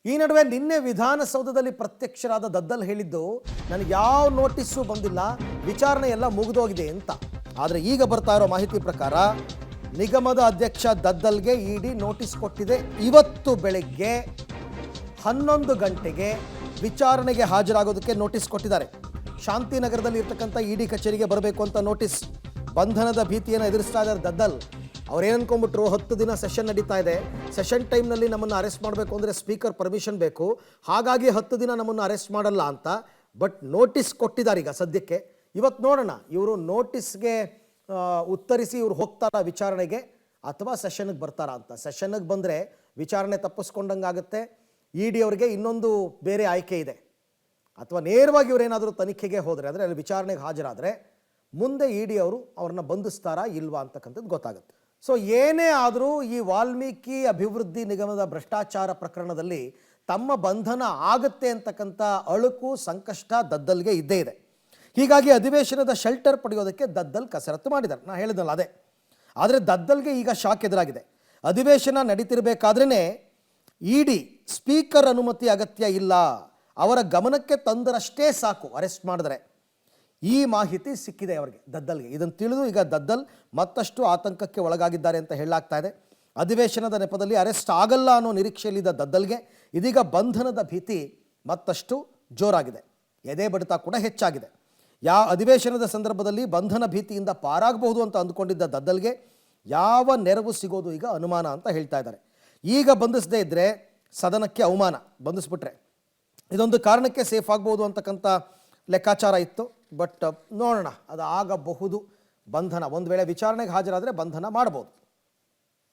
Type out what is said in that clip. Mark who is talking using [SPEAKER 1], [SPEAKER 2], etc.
[SPEAKER 1] ಈ ನಡುವೆ ನಿನ್ನೆ ವಿಧಾನಸೌಧದಲ್ಲಿ ಪ್ರತ್ಯಕ್ಷರಾದ ದದ್ದಲ್ ಹೇಳಿದ್ದು ನನಗೆ ಯಾವ ನೋಟಿಸ್ಸು ಬಂದಿಲ್ಲ, ವಿಚಾರಣೆ ಎಲ್ಲ ಮುಗಿದೋಗಿದೆ ಅಂತ. ಆದರೆ ಈಗ ಬರ್ತಾ ಇರೋ ಮಾಹಿತಿ ಪ್ರಕಾರ ನಿಗಮದ ಅಧ್ಯಕ್ಷ ದದ್ದಲ್ಗೆ ಇಡಿ ನೋಟಿಸ್ ಕೊಟ್ಟಿದೆ. ಇವತ್ತು ಬೆಳಗ್ಗೆ 11 ಗಂಟೆಗೆ ವಿಚಾರಣೆಗೆ ಹಾಜರಾಗೋದಕ್ಕೆ ನೋಟಿಸ್ ಕೊಟ್ಟಿದ್ದಾರೆ. ಶಾಂತಿನಗರದಲ್ಲಿ ಇರ್ತಕ್ಕಂಥ ಇಡಿ ಕಚೇರಿಗೆ ಬರಬೇಕು ಅಂತ ನೋಟಿಸ್. ಬಂಧನದ ಭೀತಿಯನ್ನು ಎದುರಿಸ್ತಾ ಇದ್ದಾರೆ ದದ್ದಲ್. ಅವ್ರೇನು ಅನ್ಕೊಂಡ್ಬಿಟ್ರು, 10 ದಿನ ಸೆಷನ್ ನಡೀತಾ ಇದೆ, ಸೆಷನ್ ಟೈಮ್ನಲ್ಲಿ ನಮ್ಮನ್ನು ಅರೆಸ್ಟ್ ಮಾಡಬೇಕು ಅಂದರೆ ಸ್ಪೀಕರ್ ಪರ್ಮಿಷನ್ ಬೇಕು, ಹಾಗಾಗಿ 10 ದಿನ ನಮ್ಮನ್ನು ಅರೆಸ್ಟ್ ಮಾಡಲ್ಲ ಅಂತ. ಬಟ್ ನೋಟಿಸ್ ಕೊಟ್ಟಿದ್ದಾರೆ ಈಗ ಸದ್ಯಕ್ಕೆ. ಇವತ್ತು ನೋಡೋಣ ಇವರು ನೋಟಿಸ್ಗೆ ಉತ್ತರಿಸಿ ಇವರು ಹೋಗ್ತಾರಾ ವಿಚಾರಣೆಗೆ ಅಥವಾ ಸೆಷನ್ಗೆ ಬರ್ತಾರಾ ಅಂತ. ಸೆಷನ್ಗೆ ಬಂದರೆ ವಿಚಾರಣೆ ತಪ್ಪಿಸ್ಕೊಂಡಂಗಾಗುತ್ತೆ. ಇಡಿ ಅವರಿಗೆ ಇನ್ನೊಂದು ಬೇರೆ ಆಯ್ಕೆ ಇದೆ. ಅಥವಾ ನೇರವಾಗಿ ಇವರೇನಾದರೂ ತನಿಖೆಗೆ ಹೋದರೆ, ಅಂದರೆ ಅಲ್ಲಿ ವಿಚಾರಣೆಗೆ ಹಾಜರಾದರೆ ಮುಂದೆ ಇಡಿ ಅವರು ಅವ್ರನ್ನ ಬಂಧಿಸ್ತಾರಾ ಇಲ್ವಾ ಅಂತಕ್ಕಂಥದ್ದು ಗೊತ್ತಾಗುತ್ತೆ. ಸೊ ಏನೇ ಆದರೂ ಈ ವಾಲ್ಮೀಕಿ ಅಭಿವೃದ್ಧಿ ನಿಗಮದ ಭ್ರಷ್ಟಾಚಾರ ಪ್ರಕರಣದಲ್ಲಿ ತಮ್ಮ ಬಂಧನ ಆಗುತ್ತೆ ಅಂತಕ್ಕಂಥ ಅಳುಕು ಸಂಕಷ್ಟ ದದ್ದಲ್ಗೆ ಇದ್ದೇ ಇದೆ. ಹೀಗಾಗಿ ಅಧಿವೇಶನದ ಶೆಲ್ಟರ್ ಪಡೆಯೋದಕ್ಕೆ ದದ್ದಲ್ ಕಸರತ್ತು ಮಾಡಿದ್ದಾರೆ. ನಾನು ಹೇಳಿದ್ನಲ್ಲ ಅದೇ. ಆದರೆ ದದ್ದಲ್ಗೆ ಈಗ ಶಾಕ್ ಎದುರಾಗಿದೆ. ಅಧಿವೇಶನ ನಡೀತಿರಬೇಕಾದ್ರೇ ಇಡಿ ಸ್ಪೀಕರ್ ಅನುಮತಿ ಅಗತ್ಯ ಇಲ್ಲ, ಅವರ ಗಮನಕ್ಕೆ ತಂದರಷ್ಟೇ ಸಾಕು ಅರೆಸ್ಟ್ ಮಾಡಿದ್ರೆ. ಈ ಮಾಹಿತಿ ಸಿಕ್ಕಿದೆ ಅವರಿಗೆ, ದದ್ದಲ್ಗೆ. ಇದನ್ನು ತಿಳಿದು ಈಗ ದದ್ದಲ್ ಮತ್ತಷ್ಟು ಆತಂಕಕ್ಕೆ ಒಳಗಾಗಿದ್ದಾರೆ ಅಂತ ಹೇಳಲಾಗ್ತಾ ಇದೆ. ಅಧಿವೇಶನದ ನೆಪದಲ್ಲಿ ಅರೆಸ್ಟ್ ಆಗಲ್ಲ ಅನ್ನೋ ನಿರೀಕ್ಷೆಯಲ್ಲಿದ್ದ ದದ್ದಲ್ಗೆ ಇದೀಗ ಬಂಧನದ ಭೀತಿ ಮತ್ತಷ್ಟು ಜೋರಾಗಿದೆ. ಎದೆ ಬಡಿತ ಕೂಡ ಹೆಚ್ಚಾಗಿದೆ. ಅಧಿವೇಶನದ ಸಂದರ್ಭದಲ್ಲಿ ಬಂಧನ ಭೀತಿಯಿಂದ ಪಾರಾಗಬಹುದು ಅಂತ ಅಂದ್ಕೊಂಡಿದ್ದ ದದ್ದಲ್ಗೆ ಯಾವ ನೆರವು ಸಿಗೋದು ಈಗ ಅನುಮಾನ ಅಂತ ಹೇಳ್ತಾ ಇದ್ದಾರೆ. ಈಗ ಬಂಧಿಸದೇ ಇದ್ದರೆ ಸದನಕ್ಕೆ ಅವಮಾನ, ಬಂಧಿಸ್ಬಿಟ್ರೆ ಇದೊಂದು ಕಾರಣಕ್ಕೆ ಸೇಫ್ ಆಗ್ಬೋದು ಅಂತಕ್ಕಂಥ ಲೆಕ್ಕಾಚಾರ ಇತ್ತು. ಬಟ್ ನೋಡೋಣ, ಅದು ಆಗಬಹುದು. ಬಂಧನ ಒಂದು ವೇಳೆ ವಿಚಾರಣೆಗೆ ಹಾಜರಾದರೆ ಬಂಧನ ಮಾಡ್ಬೋದು.